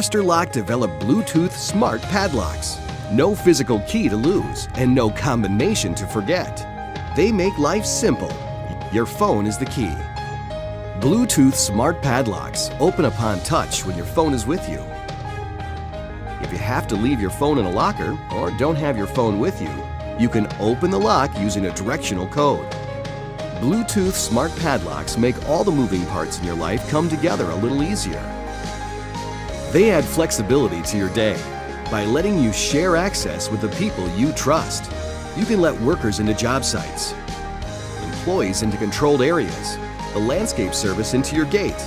Master Lock developed Bluetooth smart padlocks. No physical key to lose and no combination to forget. They make life simple. Your phone is the key. Bluetooth smart padlocks open upon touch when your phone is with you. If you have to leave your phone in a locker or don't have your phone with you, you can open the lock using a directional code. Bluetooth smart padlocks make all the moving parts in your life come together a little easier. They add flexibility to your day by letting you share access with the people you trust. You can let workers into job sites, employees into controlled areas, the landscape service into your gate,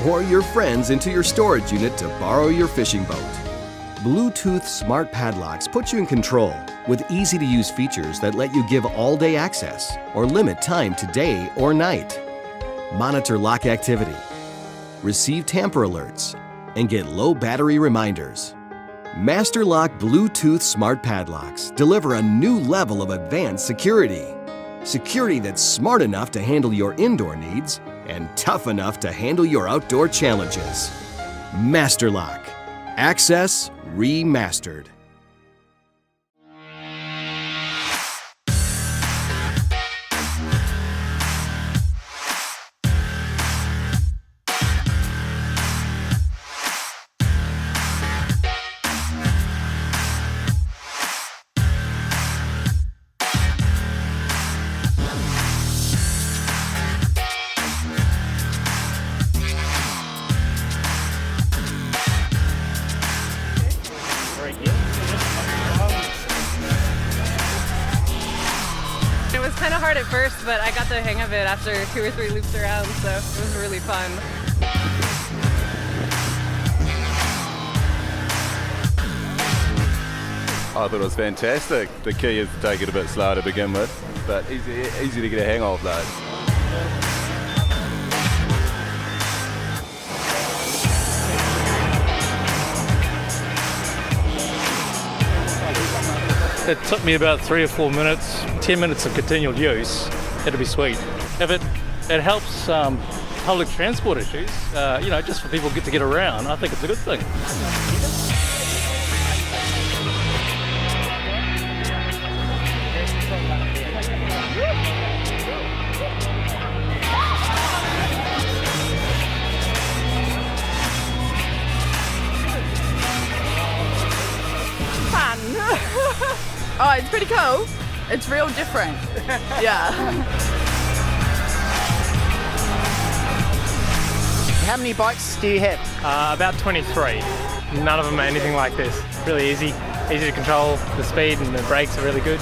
or your friends into your storage unit to borrow your fishing boat. Bluetooth smart padlocks put you in control with easy-to-use features that let you give all-day access or limit time to day or night. Monitor lock activity, receive tamper alerts, and get low battery reminders. Master Lock Bluetooth smart padlocks deliver a new level of advanced security. Security that's smart enough to handle your indoor needs and tough enough to handle your outdoor challenges. Master Lock. Access remastered. It was kind of hard at first, but I got the hang of it after 2 or 3 loops around, so it was really fun. I thought it was fantastic. The key is to take it a bit slow to begin with, but easy to get a hang of though. It took me about 3 or 4 minutes, 10 minutes of continual use. It'll be sweet. If it helps public transport issues, just for people to get around, I think it's a good thing. Oh, it's pretty cool. It's real different. Yeah. How many bikes do you have? About 23. None of them are anything like this. Really easy to control the speed, and the brakes are really good.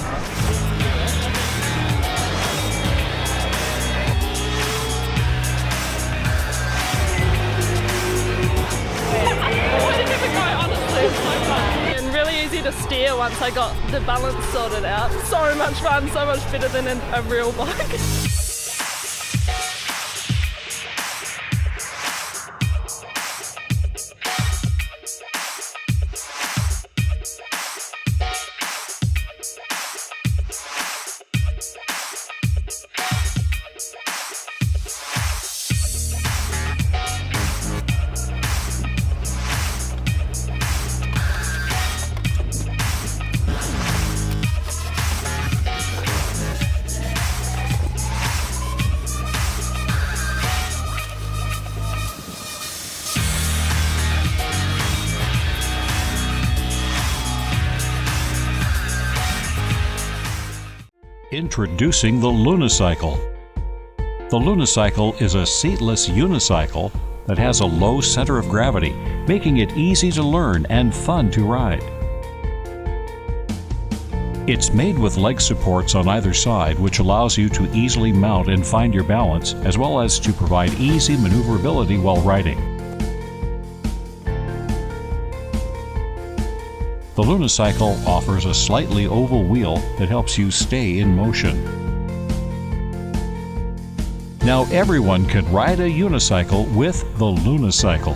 And really easy to steer once I got the balance sorted out. So much fun, so much better than a real bike. Introducing the LUNICYCLE. The LUNICYCLE is a seatless unicycle that has a low center of gravity, making it easy to learn and fun to ride. It's made with leg supports on either side, which allows you to easily mount and find your balance, as well as to provide easy maneuverability while riding. The LUNICYCLE offers a slightly oval wheel that helps you stay in motion. Now everyone can ride a unicycle with the LUNICYCLE.